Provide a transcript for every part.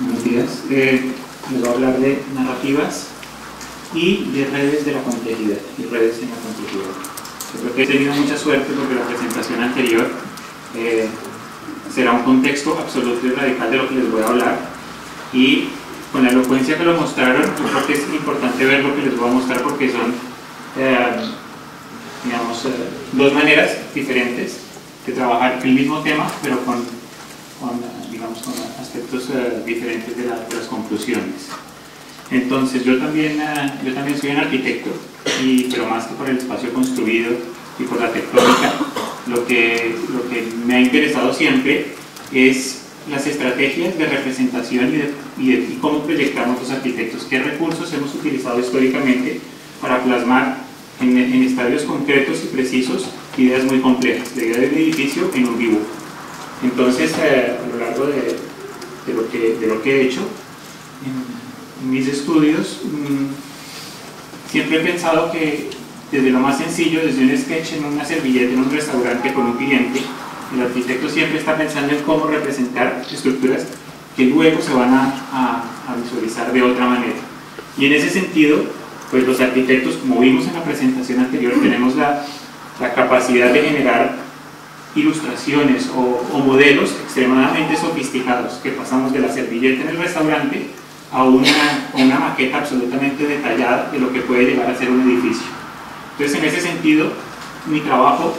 Buenos días. Les voy a hablar de narrativas y de redes de la complejidad y redes en la complejidad. Yo creo que he tenido mucha suerte porque la presentación anterior será un contexto absoluto y radical de lo que les voy a hablar, y con la elocuencia que lo mostraron, yo creo que es importante ver lo que les voy a mostrar porque son dos maneras diferentes de trabajar el mismo tema, pero con aspectos diferentes de las conclusiones. Entonces yo también soy un arquitecto, pero más que por el espacio construido y por la tectónica, lo que me ha interesado siempre es las estrategias de representación y cómo proyectamos los arquitectos, qué recursos hemos utilizado históricamente para plasmar en estadios concretos y precisos ideas muy complejas, la idea del edificio en un dibujo. Entonces, a lo largo de lo que he hecho en mis estudios, siempre he pensado que desde lo más sencillo, desde un sketch en una servilleta en un restaurante con un cliente, el arquitecto siempre está pensando en cómo representar estructuras que luego se van a visualizar de otra manera. Y en ese sentido, pues los arquitectos, como vimos en la presentación anterior, tenemos la capacidad de generar ilustraciones o modelos extremadamente sofisticados, que pasamos de la servilleta en el restaurante a una maqueta absolutamente detallada de lo que puede llegar a ser un edificio. Entonces, en ese sentido, mi trabajo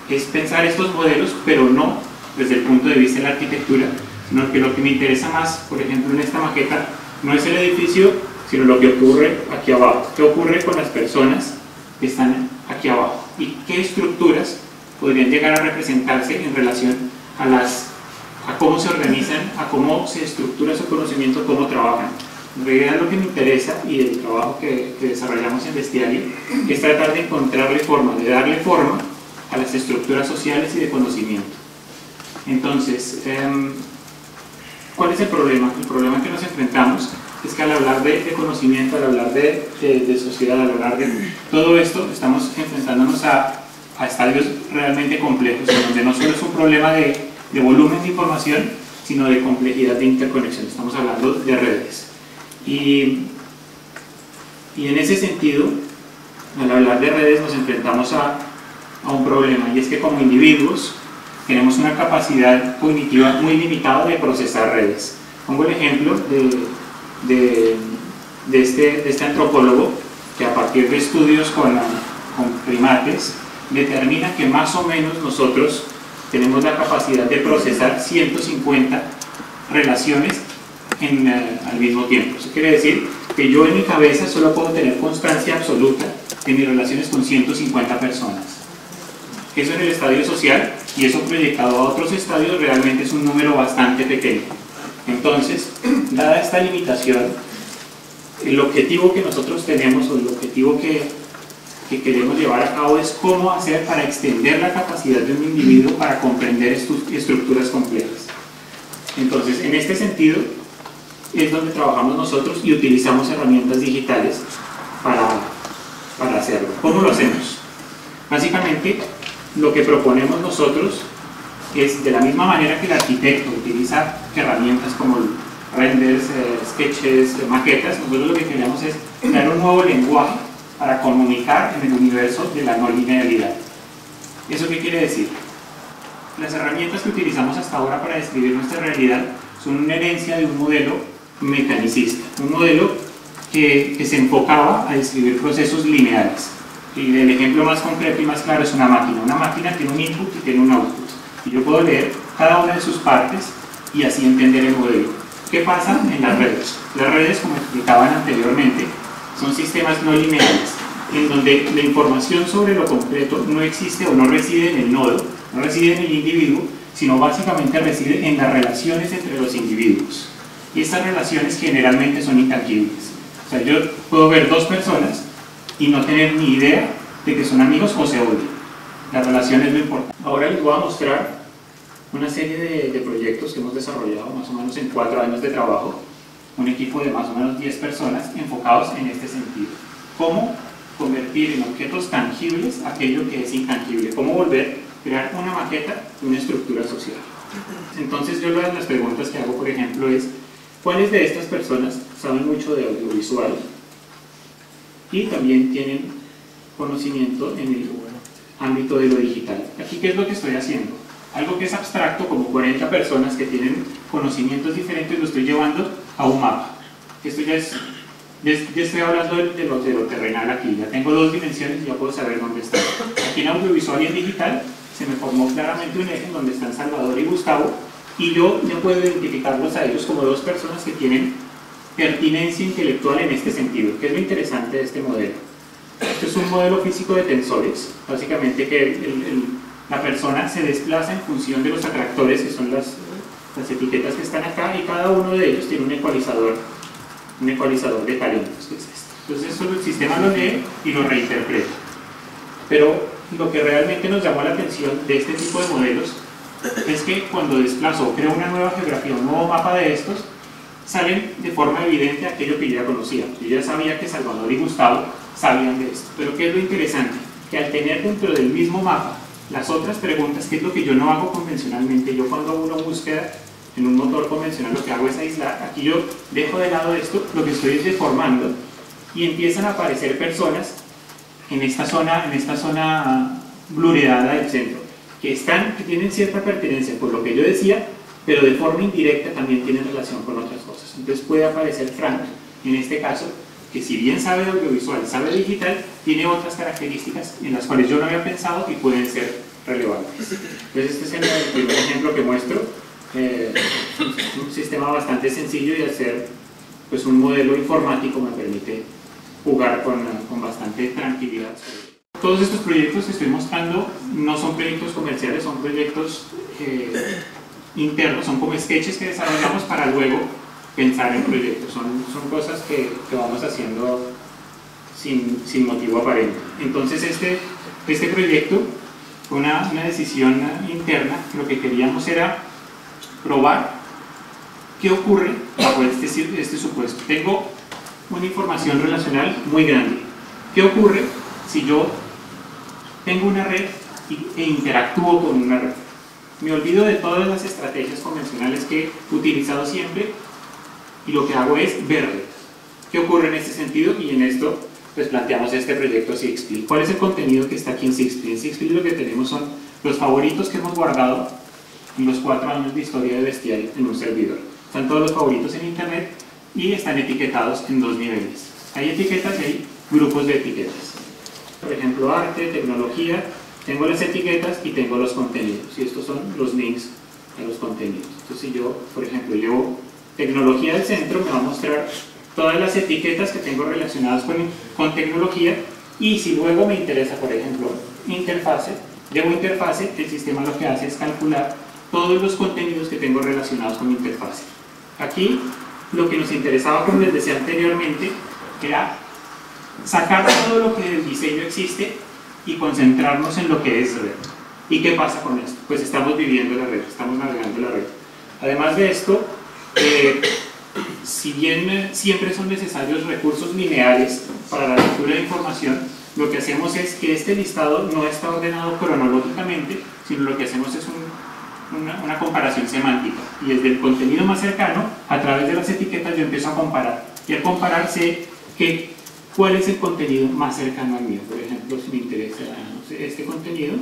es pensar estos modelos, pero no desde el punto de vista de la arquitectura, sino que lo que me interesa más, por ejemplo, en esta maqueta, no es el edificio, sino lo que ocurre aquí abajo. ¿Qué ocurre con las personas que están aquí abajo? ¿Y qué estructuras podrían llegar a representarse en relación a cómo se organizan, a cómo se estructura su conocimiento, cómo trabajan? En realidad lo que me interesa, y el trabajo que desarrollamos en Bestiario, es tratar de encontrarle forma, de darle forma a las estructuras sociales y de conocimiento. Entonces, ¿cuál es el problema? El problema que nos enfrentamos es que al hablar de conocimiento, al hablar de sociedad, al hablar de todo esto, estamos enfrentándonos a estadios realmente complejos, en donde no solo es un problema de volumen de información, sino de complejidad de interconexión. Estamos hablando de redes. Y en ese sentido, al hablar de redes, nos enfrentamos a un problema, y es que como individuos tenemos una capacidad cognitiva muy limitada de procesar redes. Pongo el ejemplo de este antropólogo que, a partir de estudios con primates, determina que más o menos nosotros tenemos la capacidad de procesar 150 relaciones al mismo tiempo. Eso quiere decir que yo en mi cabeza solo puedo tener constancia absoluta de mis relaciones con 150 personas. Eso en el estadio social, y eso proyectado a otros estadios, realmente es un número bastante pequeño. Entonces, dada esta limitación, el objetivo que nosotros tenemos, o el objetivo que queremos llevar a cabo, es cómo hacer para extender la capacidad de un individuo para comprender estructuras complejas. Entonces, en este sentido es donde trabajamos nosotros y utilizamos herramientas digitales para hacerlo. ¿Cómo lo hacemos? Básicamente, lo que proponemos nosotros es, de la misma manera que el arquitecto utiliza herramientas como renders, sketches, maquetas, nosotros lo que queremos es crear un nuevo lenguaje para comunicar en el universo de la no linealidad. ¿Eso qué quiere decir? Las herramientas que utilizamos hasta ahora para describir nuestra realidad son una herencia de un modelo mecanicista, un modelo que se enfocaba a describir procesos lineales. Y el ejemplo más concreto y más claro es una máquina. Una máquina tiene un input y tiene un output. Y yo puedo leer cada una de sus partes y así entender el modelo. ¿Qué pasa en las redes? Las redes, como explicaban anteriormente, son sistemas no lineales, en donde la información sobre lo concreto no existe o no reside en el nodo, no reside en el individuo, sino básicamente reside en las relaciones entre los individuos. Y estas relaciones generalmente son intangibles. O sea, yo puedo ver dos personas y no tener ni idea de que son amigos o se odian. La relación es lo importante. Ahora les voy a mostrar una serie de proyectos que hemos desarrollado más o menos en 4 años de trabajo, un equipo de más o menos 10 personas enfocados en este sentido. Cómo convertir en objetos tangibles aquello que es intangible, cómo crear una maqueta de una estructura social. Entonces yo las preguntas que hago, por ejemplo, es ¿Cuáles de estas personas saben mucho de audiovisual y también tienen conocimiento en el ámbito de lo digital? Aquí, ¿qué es lo que estoy haciendo? Algo que es abstracto, como 40 personas que tienen conocimientos diferentes, lo estoy llevando a un mapa. Esto ya estoy hablando de lo terrenal aquí, ya tengo dos dimensiones y ya puedo saber dónde está. Aquí en audiovisual y en digital se me formó claramente un eje en donde están Salvador y Gustavo, y yo ya puedo identificarlos a ellos como dos personas que tienen pertinencia intelectual en este sentido. ¿Qué es lo interesante de este modelo? Este es un modelo físico de tensores, básicamente que la persona se desplaza en función de los atractores, que son las etiquetas que están acá, y cada uno de ellos tiene un ecualizador de talentos, que es este. Entonces eso el sistema lo lee y lo reinterpreta. Pero lo que realmente nos llamó la atención de este tipo de modelos es que cuando desplazo o creo una nueva geografía, un nuevo mapa de estos, salen de forma evidente aquello que yo ya conocía. Yo ya sabía que Salvador y Gustavo sabían de esto. Pero ¿qué es lo interesante? Que al tener dentro del mismo mapa las otras preguntas, que es lo que yo no hago convencionalmente, yo cuando hago una búsqueda en un motor convencional lo que hago es aislar, aquí yo dejo de lado esto, lo que estoy es deformando, y empiezan a aparecer personas en esta zona blureada del centro, que tienen cierta pertenencia por lo que yo decía, pero de forma indirecta también tienen relación con otras cosas. Entonces puede aparecer Frank, en este caso, que si bien sabe de audiovisual, sabe de digital, tiene otras características en las cuales yo no había pensado y pueden ser relevantes. Entonces este es el primer ejemplo que muestro, un sistema bastante sencillo, y hacer pues un modelo informático me permite jugar con bastante tranquilidad. Todos estos proyectos que estoy mostrando no son proyectos comerciales, son proyectos internos, son como sketches que desarrollamos para luego pensar en proyectos, son cosas que vamos haciendo sin motivo aparente. Entonces este proyecto fue una decisión interna. Lo que queríamos era probar qué ocurre bajo este supuesto. Tengo una información relacional muy grande. ¿Qué ocurre si yo tengo una red e interactúo con una red? Me olvido de todas las estrategias convencionales que he utilizado siempre y lo que hago es ver redes. ¿Qué ocurre en este sentido? Y en esto pues planteamos este proyecto Sixpil. ¿Cuál es el contenido que está aquí en Sixpil? En Sixpil lo que tenemos son los favoritos que hemos guardado en los 4 años de historia de Bestiario en un servidor. Están todos los favoritos en internet y están etiquetados en 2 niveles. Hay etiquetas y hay grupos de etiquetas. Por ejemplo, arte, tecnología, tengo las etiquetas y tengo los contenidos. Y estos son los links a los contenidos. Entonces si yo, por ejemplo, llevo tecnología al centro, me va a mostrar todas las etiquetas que tengo relacionadas con tecnología, y si luego me interesa, por ejemplo, interfase, llevo interfase, el sistema lo que hace es calcular todos los contenidos que tengo relacionados con interfase. Aquí lo que nos interesaba, como les decía anteriormente, era sacar todo lo que del diseño existe y concentrarnos en lo que es red. ¿Y qué pasa con esto? Pues estamos viviendo la red, estamos navegando la red. Además de esto, si bien siempre son necesarios recursos lineales para la lectura de información, lo que hacemos es que este listado no está ordenado cronológicamente, sino lo que hacemos es una comparación semántica, y desde el contenido más cercano, a través de las etiquetas, yo empiezo a comparar, y al comparar sé cuál es el contenido más cercano al mío. Por ejemplo, si me interesa este contenido,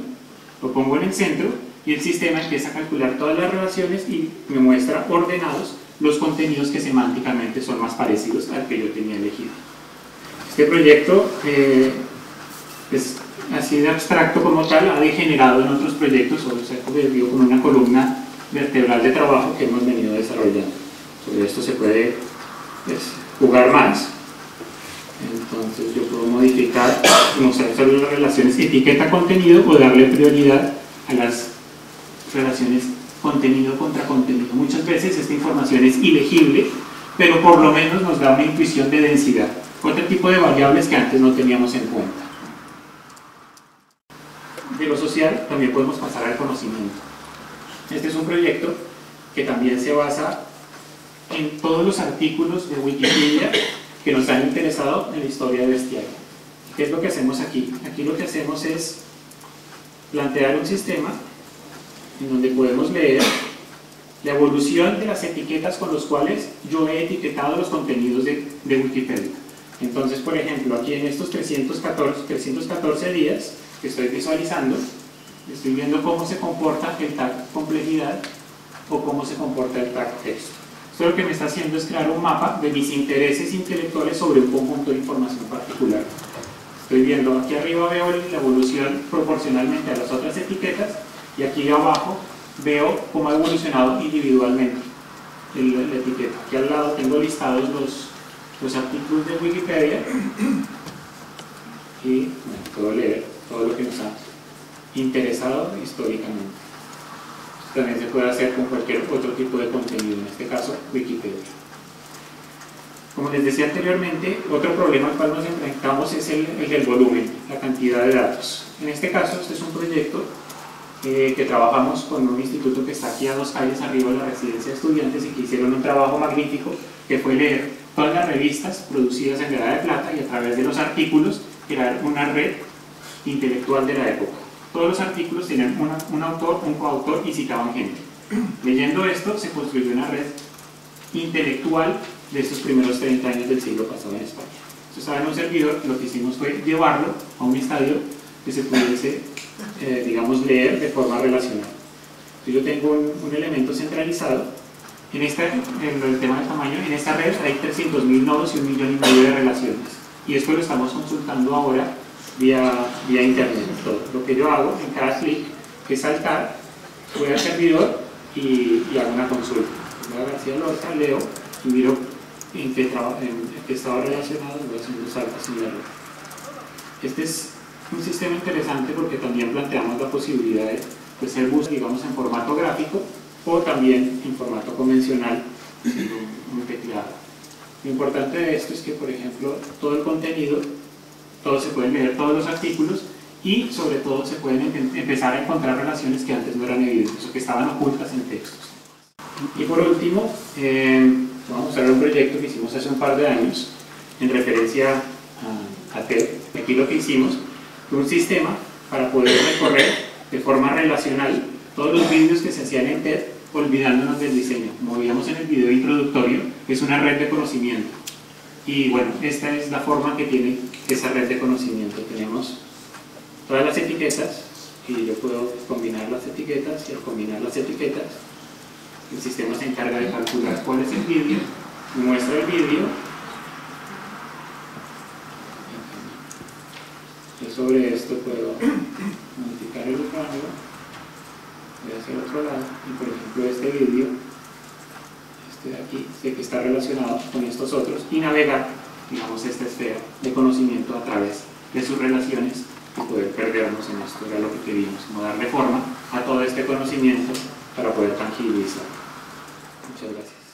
lo pongo en el centro y el sistema empieza a calcular todas las relaciones y me muestra ordenados los contenidos que semánticamente son más parecidos al que yo tenía elegido. Este proyecto, pues, así de abstracto como tal, ha degenerado en otros proyectos, o se ha convertido como una columna vertebral de trabajo que hemos venido desarrollando. Sobre esto se puede jugar más. Entonces yo puedo modificar y mostrar solo las relaciones etiqueta-contenido, o darle prioridad a las relaciones contenido contra contenido. Muchas veces esta información es ilegible, pero por lo menos nos da una intuición de densidad, otro tipo de variables que antes no teníamos en cuenta. De lo social también podemos pasar al conocimiento. Este es un proyecto que también se basa en todos los artículos de Wikipedia que nos han interesado en la historia de Bestiario. ¿Qué es lo que hacemos aquí? Aquí lo que hacemos es plantear un sistema en donde podemos leer la evolución de las etiquetas con las cuales yo he etiquetado los contenidos de Wikipedia. Entonces, por ejemplo, aquí en estos 314 días que estoy visualizando, estoy viendo cómo se comporta el tag complejidad o cómo se comporta el tag texto. Esto lo que me está haciendo es crear un mapa de mis intereses intelectuales sobre un conjunto de información particular. Estoy viendo, aquí arriba veo la evolución proporcionalmente a las otras etiquetas y aquí abajo veo cómo ha evolucionado individualmente la etiqueta. Aquí al lado tengo listados los artículos de Wikipedia y bueno, puedo leer todo lo que nos ha interesado históricamente. También se puede hacer con cualquier otro tipo de contenido, en este caso Wikipedia. Como les decía anteriormente, otro problema al cual nos enfrentamos es el del volumen, la cantidad de datos. En este caso, este es un proyecto que trabajamos con un instituto que está aquí a 2 calles arriba de la residencia de estudiantes y que hicieron un trabajo magnífico que fue leer todas las revistas producidas en la Edad de Plata y a través de los artículos crear una red intelectual de la época. Todos los artículos tenían un autor, un coautor y citaban gente. Leyendo esto se construyó una red intelectual de estos primeros 30 años del siglo pasado en España. Entonces, estaba en un servidor, lo que hicimos fue llevarlo a un estadio que se pudiese, digamos, leer de forma relacional. Entonces, yo tengo un elemento centralizado. En el tema del tamaño, en esta red hay 300.000 nodos y 1,5 millones de relaciones. Y esto lo estamos consultando ahora vía internet. Todo lo que yo hago en cada clic es saltar, voy al servidor y hago una consulta. Voy a García Lorca, leo y miro en qué estaba relacionado, voy haciendo saltos y mirarlo. Este es un sistema interesante porque también planteamos la posibilidad de ser bus, digamos, en formato gráfico o también en formato convencional, un teclado. Lo importante de esto es que, por ejemplo, todo el contenido, todos se pueden leer, todos los artículos, y sobre todo se pueden empezar a encontrar relaciones que antes no eran evidentes o que estaban ocultas en textos. Y por último, vamos a mostrar un proyecto que hicimos hace un par de años en referencia a TED. Aquí lo que hicimos fue un sistema para poder recorrer de forma relacional todos los vídeos que se hacían en TED, olvidándonos del diseño. Como veíamos en el video introductorio, es una red de conocimiento. Y bueno, esta es la forma que tiene esa red de conocimiento. Tenemos todas las etiquetas y yo puedo combinar las etiquetas, y al combinar las etiquetas el sistema se encarga de calcular cuál es el vídeo, me muestra el vídeo y sobre esto puedo modificar el rango, voy hacia el otro lado y por ejemplo este vídeo, este de aquí, sé que está relacionado con estos otros y navegar, digamos, esta esfera de conocimiento a través de sus relaciones y poder perdernos en esto. Era lo que queríamos, como darle forma a todo este conocimiento para poder tangibilizar. Muchas gracias.